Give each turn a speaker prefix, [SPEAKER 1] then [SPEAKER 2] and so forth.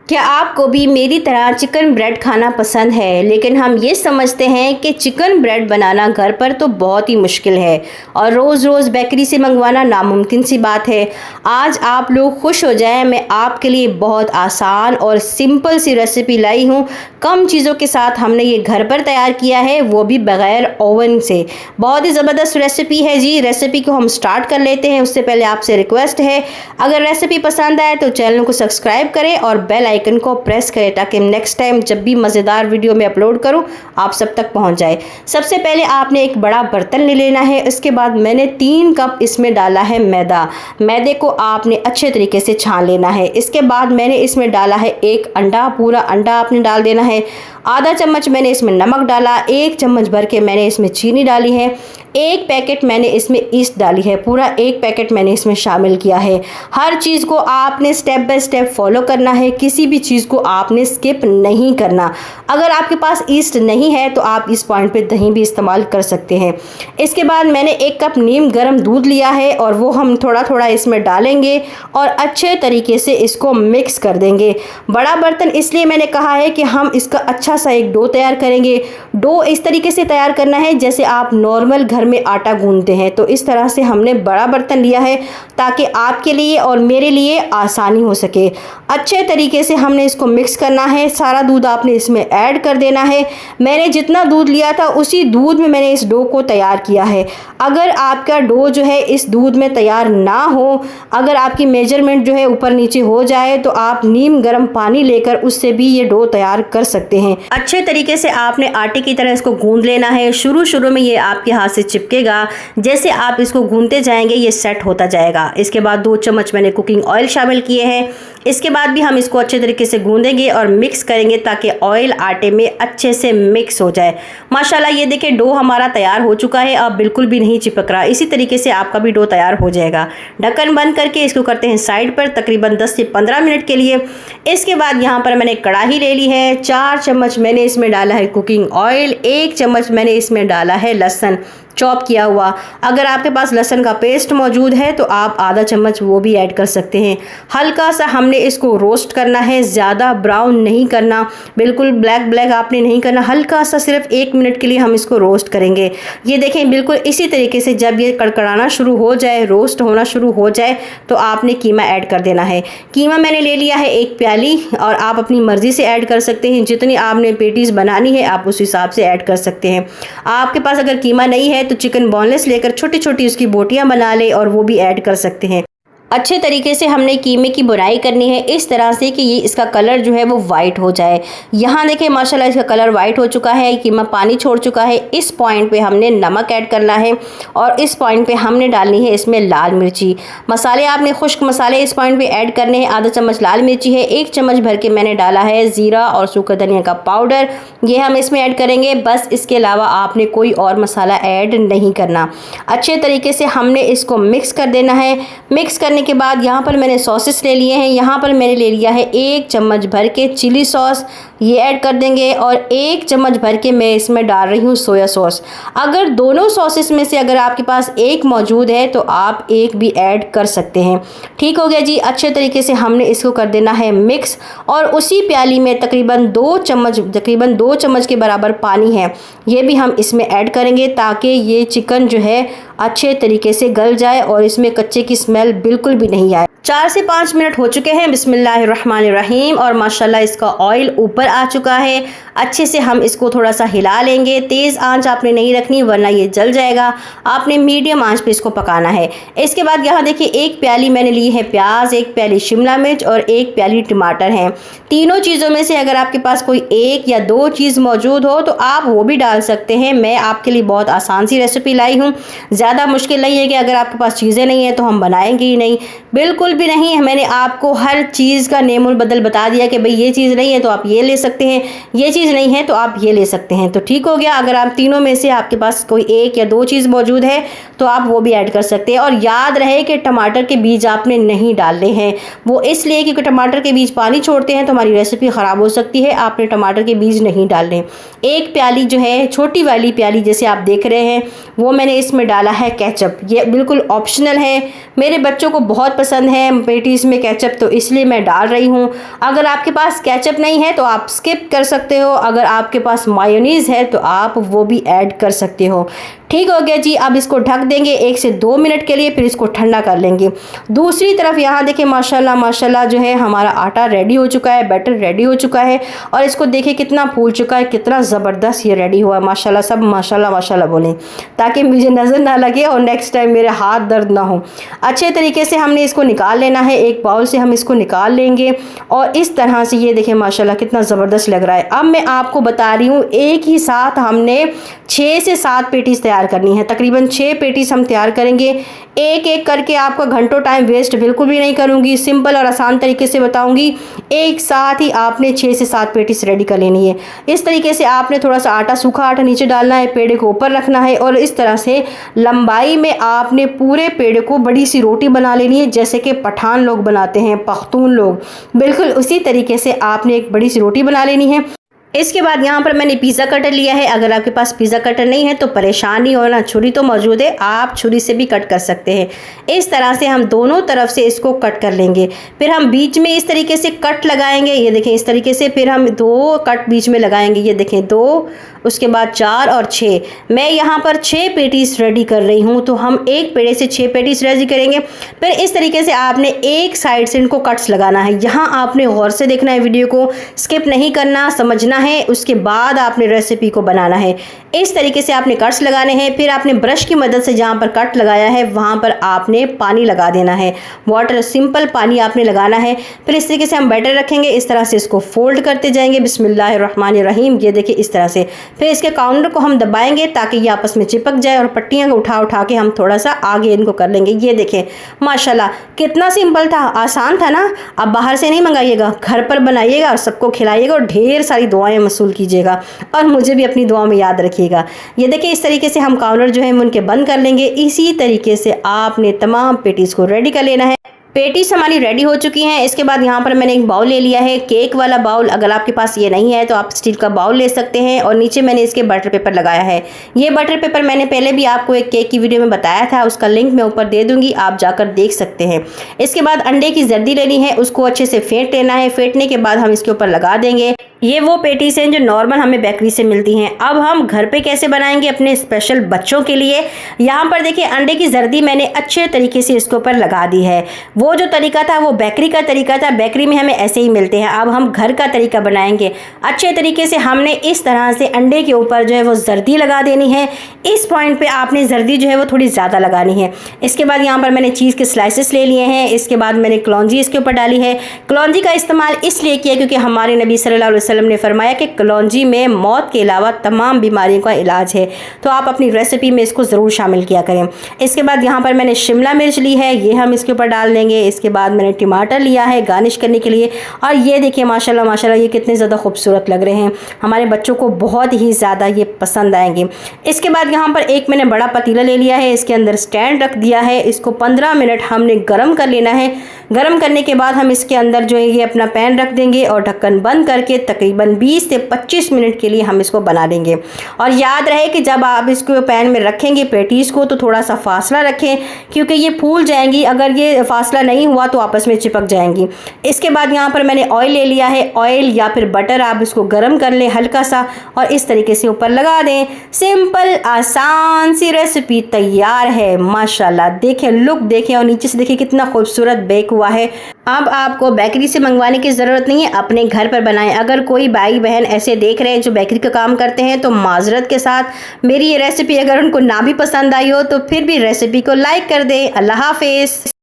[SPEAKER 1] क्या आपको भी मेरी तरह चिकन ब्रेड खाना पसंद है, लेकिन हम ये समझते हैं कि चिकन ब्रेड बनाना घर पर तो बहुत ही मुश्किल है और रोज़ रोज़ बेकरी से मंगवाना नामुमकिन सी बात है। आज आप लोग खुश हो जाएं, मैं आपके लिए बहुत आसान और सिंपल सी रेसिपी लाई हूँ। कम चीज़ों के साथ हमने ये घर पर तैयार किया है, वो भी बग़ैर ओवन से। बहुत ही ज़बरदस्त रेसिपी है जी। रेसिपी को हम स्टार्ट कर लेते हैं। उससे पहले आपसे रिक्वेस्ट है, अगर रेसिपी पसंद आए तो चैनल को सब्सक्राइब करें और बेल आइकन को प्रेस करें ताकि नेक्स्ट टाइम जब भी मज़ेदार वीडियो में अपलोड करूं आप सब तक पहुंच जाए। सबसे पहले आपने एक बड़ा बर्तन ले लेना है। इसके बाद मैंने 3 कप इसमें डाला है मैदा। मैदे को आपने अच्छे तरीके से छान लेना है। इसके बाद मैंने इसमें डाला है 1 अंडा। पूरा अंडा आपने डाल देना है। आधा चम्मच मैंने इसमें नमक डाला। 1 चम्मच भर के मैंने इसमें चीनी डाली है। 1 पैकेट मैंने इसमें ईस्ट डाली है। पूरा 1 पैकेट मैंने इसमें शामिल किया है। हर चीज़ को आपने स्टेप बाय स्टेप फॉलो करना है। किसी भी चीज़ को आपने स्किप नहीं करना। अगर आपके पास ईस्ट नहीं है तो आप इस पॉइंट पे दही भी इस्तेमाल कर सकते हैं। इसके बाद मैंने 1 कप नीम गर्म दूध लिया है और वो हम थोड़ा थोड़ा इसमें डालेंगे और अच्छे तरीके से इसको मिक्स कर देंगे। बड़ा बर्तन इसलिए मैंने कहा है कि हम इसका अच्छा सा एक डो तैयार करेंगे। डो इस तरीके से तैयार करना है जैसे आप नॉर्मल घर में आटा गूंदते हैं। तो इस तरह से हमने बड़ा बर्तन लिया है ताकि आपके लिए और मेरे लिए आसानी हो सके। अच्छे तरीके से हमने इसको मिक्स करना है। सारा दूध आपने इसमें ऐड कर देना है। मैंने जितना दूध लिया था उसी दूध में मैंने इस डो को तैयार किया है। अगर आपका डो जो है इस दूध में तैयार ना हो, अगर आपकी मेजरमेंट जो है ऊपर नीचे हो जाए तो आप नीम गर्म पानी लेकर उससे भी ये डो तैयार कर सकते हैं। अच्छे तरीके से आपने आटे की तरह इसको गूंद लेना है। शुरू में ये आपके हाथ से चिपकेगा। जैसे आप इसको गूंदते जाएंगे ये सेट होता जाएगा। इसके बाद 2 चम्मच मैंने कुकिंग ऑयल शामिल किए हैं। इसके बाद भी हम इसको अच्छे तरीके से गूंदेंगे और मिक्स करेंगे ताकि ऑयल आटे में अच्छे से मिक्स हो जाए। माशाल्लाह ये देखिए डो हमारा तैयार हो चुका है। अब बिल्कुल भी नहीं चिपक रहा। इसी तरीके से आपका भी डो तैयार हो जाएगा। ढक्कन बंद करके इसको करते हैं साइड पर तकरीबन 10 से 15 मिनट के लिए। इसके बाद यहाँ पर मैंने कढ़ाई ले ली है। 4 चम्मच मैंने इसमें डाला है कुकिंग ऑयल। 1 चम्मच मैंने इसमें डाला है लहसुन चॉप किया हुआ। अगर आपके पास लहसुन का पेस्ट मौजूद है तो आप आधा चम्मच वो भी ऐड कर सकते हैं। हल्का सा हमने इसको रोस्ट करना है, ज़्यादा ब्राउन नहीं करना, बिल्कुल ब्लैक ब्लैक आपने नहीं करना। हल्का सा सिर्फ 1 मिनट के लिए हम इसको रोस्ट करेंगे। ये देखें बिल्कुल इसी तरीके से जब ये कड़कड़ाना शुरू हो जाए, रोस्ट होना शुरू हो जाए तो आपने कीमा ऐड कर देना है। कीमा मैंने ले लिया है 1 प्याली और आप अपनी मर्ज़ी से ऐड कर सकते हैं। जितनी आपने पेटीज़ बनानी है आप उस हिसाब से ऐड कर सकते हैं। आपके पास अगर कीमा नहीं है तो चिकन बोनलेस लेकर छोटी छोटी उसकी बोटियां बना ले और वो भी ऐड कर सकते हैं। अच्छे तरीके से हमने कीमे की बुनाई करनी है इस तरह से कि ये इसका कलर जो है वो वाइट हो जाए। यहाँ देखें माशाल्लाह इसका कलर वाइट हो चुका है। कीमा पानी छोड़ चुका है। इस पॉइंट पे हमने नमक ऐड करना है और इस पॉइंट पे हमने डालनी है इसमें लाल मिर्ची। मसाले आपने खुश्क मसाले इस पॉइंट पे ऐड करने हैं। आधा चम्मच लाल मिर्ची है। 1 चम्मच भर के मैंने डाला है ज़ीरा और सूखा धनिया का पाउडर, ये हम इसमें ऐड करेंगे बस। इसके अलावा आपने कोई और मसाला ऐड नहीं करना। अच्छे तरीके से हमने इसको मिक्स कर देना है। मिक्स करने के बाद यहाँ पर मैंने सॉसेस ले लिए हैं। यहाँ पर मैंने ले लिया है 1 चम्मच भर के चिली सॉस, ये ऐड कर देंगे और 1 चम्मच भर के मैं इसमें डाल रही हूँ सोया सॉस। अगर दोनों सॉसेस में से अगर आपके पास एक मौजूद है तो आप एक भी ऐड कर सकते हैं। ठीक हो गया जी। अच्छे तरीके से हमने इसको कर देना है मिक्स और उसी प्याली में तकरीबन 2 चम्मच के बराबर पानी है, ये भी हम इसमें ऐड करेंगे ताकि ये चिकन जो है अच्छे तरीके से गल जाए और इसमें कच्चे की स्मेल बिल्कुल भी नहीं आए। 4 से 5 मिनट हो चुके हैं। बिस्मिल्लाहिर्रहमानिर्रहीम और माशाल्लाह इसका ऑयल ऊपर आ चुका है। अच्छे से हम इसको थोड़ा सा हिला लेंगे। तेज़ आंच आपने नहीं रखनी वरना ये जल जाएगा। आपने मीडियम आंच पे इसको पकाना है। इसके बाद यहाँ देखिए 1 प्याली मैंने ली है प्याज, 1 प्याली शिमला मिर्च और 1 प्याली टमाटर हैं। तीनों चीज़ों में से अगर आपके पास कोई 1 या 2 चीज़ मौजूद हो तो आप वो भी डाल सकते हैं। मैं आपके लिए बहुत आसान सी रेसिपी लाई हूँ। ज़्यादा मुश्किल नहीं है कि अगर आपके पास चीज़ें नहीं हैं तो हम बनाएंगे ही नहीं, बिल्कुल भी नहीं। मैंने आपको हर चीज़ का नेमुल बदल बता दिया कि भाई ये चीज़ नहीं है तो आप ये ले सकते हैं, ये चीज़ नहीं है तो आप ये ले सकते हैं। तो ठीक हो गया। अगर आप तीनों में से आपके पास कोई एक या दो चीज़ मौजूद है तो आप वो भी ऐड कर सकते हैं। और याद रहे कि टमाटर के बीज आपने नहीं डालने हैं, वो इसलिए क्योंकि टमाटर के बीज पानी छोड़ते हैं तो हमारी रेसिपी ख़राब हो सकती है। आपने टमाटर के बीज नहीं डालने। एक प्याली जो है, छोटी वाली प्याली जैसे आप देख रहे हैं, वो मैंने इसमें डाला है केचप। ये बिल्कुल ऑप्शनल है, मेरे बच्चों को बहुत पसंद है पेटीज़ में केचप, तो इसलिए मैं डाल रही हूँ। अगर आपके पास केचप नहीं है तो आप स्किप कर सकते हो। अगर आपके पास मायोनीज़ है तो आप वो भी ऐड कर सकते हो। ठीक हो गया जी। अब इसको ढक देंगे 1 से 2 मिनट के लिए, फिर इसको ठंडा कर लेंगे। दूसरी तरफ यहाँ देखिए माशाल्लाह माशाल्लाह जो है हमारा आटा रेडी हो चुका है, बैटर रेडी हो चुका है। और इसको देखिए कितना फूल चुका है, कितना ज़बरदस्त ये रेडी हुआ है माशाल्लाह। सब माशाल्लाह माशाल्लाह बोलें ताकि मुझे नज़र ना लगे और नेक्स्ट टाइम मेरे हाथ दर्द ना हो। अच्छे तरीके से हमने इसको निकाल लेना है। एक बाउल से हम इसको निकाल लेंगे और इस तरह से ये देखिए माशाल्लाह कितना ज़बरदस्त लग रहा है। अब मैं आपको बता रही हूँ, एक ही साथ हमने 6 से 7 पेटीज़ तैयार करनी है। तकरीबन 6 पेटीज़ हम तैयार करेंगे। एक एक करके आपका घंटों टाइम वेस्ट बिल्कुल भी नहीं करूँगी, सिंपल और आसान तरीके से बताऊँगी। एक साथ ही आपने 6 से 7 पेटीज़ रेडी कर लेनी है। इस तरीके से आपने थोड़ा सा आटा, सूखा आटा नीचे डालना है, पेड़े को ऊपर रखना है और इस तरह से लंबाई में आपने पूरे पेड़े को बड़ी सी रोटी बना लेनी है, जैसे कि पठान लोग बनाते हैं, पख्तून लोग, बिल्कुल उसी तरीके से आपने एक बड़ी सी रोटी बना लेनी है। इसके बाद यहाँ पर मैंने पिज़्ज़ा कटर लिया है। अगर आपके पास पिज़्ज़ा कटर नहीं है तो परेशान नहीं होना, छुरी तो मौजूद है, आप छुरी से भी कट कर सकते हैं। इस तरह से हम दोनों तरफ से इसको कट कर लेंगे। फिर हम बीच में इस तरीके से कट लगाएंगे, ये देखें इस तरीके से। फिर हम 2 कट बीच में लगाएंगे, ये देखें 2, उसके बाद 4 और 6। मैं यहाँ पर 6 पेटीज़ रेडी कर रही हूँ, तो हम एक पेड़े से 6 पेटीज़ रेडी करेंगे। फिर इस तरीके से आपने एक साइड से इनको कट्स लगाना है। यहाँ आपने गौर से देखना है, वीडियो को स्किप नहीं करना, समझना है। उसके बाद आपने रेसिपी को बनाना है। इस तरीके से आपने कट्स लगाने हैं। फिर आपने ब्रश की मदद से जहाँ पर कट लगाया है वहाँ पर आपने पानी लगा देना है, वाटर, सिंपल पानी आपने लगाना है। फिर इस तरीके से हम बैटर रखेंगे, इस तरह से इसको फोल्ड करते जाएंगे, बिस्मिल्लाहिर्रहमानिर्रहीम, ये देखिए इस तरह से। फिर इसके काउंटर को हम दबाएंगे ताकि ये आपस में चिपक जाए और पट्टियाँ उठा उठा के हम थोड़ा सा आगे इनको कर लेंगे। ये देखें माशाल्लाह कितना सिंपल था, आसान था ना। अब बाहर से नहीं मंगाइएगा, घर पर बनाइएगा और सबको खिलाइएगा और ढेर सारी दुआएं वसूल कीजिएगा और मुझे भी अपनी दुआ में याद रखिएगा। ये देखिए इस तरीके से हम काउंटर जो है उनके बंद कर लेंगे। इसी तरीके से आपने तमाम पेटीज़ को रेडी कर लेना है। पेटीज़ हमारी रेडी हो चुकी हैं। इसके बाद यहाँ पर मैंने एक बाउल ले लिया है, केक वाला बाउल। अगर आपके पास ये नहीं है तो आप स्टील का बाउल ले सकते हैं और नीचे मैंने इसके बटर पेपर लगाया है। ये बटर पेपर मैंने पहले भी आपको एक केक की वीडियो में बताया था, उसका लिंक मैं ऊपर दे दूँगी, आप जाकर देख सकते हैं। इसके बाद अंडे की जर्दी लेनी है, उसको अच्छे से फेंट लेना है। फेंटने के बाद हम इसके ऊपर लगा देंगे। ये वो पेटीज़ हैं जो नॉर्मल हमें बेकरी से मिलती हैं। अब हम घर पे कैसे बनाएंगे अपने स्पेशल बच्चों के लिए। यहाँ पर देखिए अंडे की जर्दी मैंने अच्छे तरीके से इसके ऊपर लगा दी है। वो जो तरीका था वो बेकरी का तरीका था, बेकरी में हमें ऐसे ही मिलते हैं। अब हम घर का तरीका बनाएंगे। अच्छे तरीके से हमने इस तरह से अंडे के ऊपर जो है वो जर्दी लगा देनी है। इस पॉइंट पे आपने जर्दी जो है वो थोड़ी ज़्यादा लगानी है। इसके बाद यहाँ पर मैंने चीज़ के स्लाइसेस ले लिए हैं। इसके बाद मैंने कलौंजी इसके ऊपर डाली है। कलौंजी का इस्तेमाल इसलिए किया क्योंकि हमारे नबी सल्लल्लाहु अलैहि वसल्लम ने फरमाया कि कलौंजी में मौत के अलावा तमाम बीमारियों का इलाज है, तो आप अपनी रेसिपी में इसको ज़रूर शामिल किया करें। इसके बाद यहाँ पर मैंने शिमला मिर्च ली है, ये हम इसके ऊपर डाल देंगे। इसके बाद मैंने टमाटर लिया है गार्निश करने के लिए और ये देखिए माशाल्लाह माशाल्लाह ये कितने ज़्यादा खूबसूरत लग रहे हैं। हमारे बच्चों को बहुत ही ज़्यादा ये पसंद आएंगे। इसके बाद यहाँ पर एक मैंने बड़ा पतीला ले लिया है, इसके अंदर स्टैंड रख दिया है। इसको 15 मिनट हमने गर्म कर लेना है। गर्म करने के बाद हम इसके अंदर जो है ये अपना पैन रख देंगे और ढक्कन बंद करके तकरीबन 20 से 25 मिनट के लिए हम इसको बना लेंगे। और याद रहे कि जब आप इसको पैन में रखेंगे पेटीज़ को तो थोड़ा सा फासला रखें क्योंकि ये फूल जाएंगी। अगर ये फासला नहीं हुआ तो आपस में चिपक जाएंगी। इसके बाद यहाँ पर मैंने ऑयल ले लिया है, ऑयल या फिर बटर, आप इसको गर्म कर लें हल्का सा और इस तरीके से ऊपर लगा दें। सिंपल आसान सी रेसिपी तैयार है माशाल्लाह। देखें लुक देखें और नीचे से देखिए कितना खूबसूरत बेक हुआ है। अब आपको बेकरी से मंगवाने की ज़रूरत नहीं है, अपने घर पर बनाएं। अगर कोई भाई बहन ऐसे देख रहे हैं जो बेकरी का काम करते हैं तो माजरत के साथ मेरी ये रेसिपी अगर उनको ना भी पसंद आई हो तो फिर भी रेसिपी को लाइक कर दें। अल्लाह हाफिज़।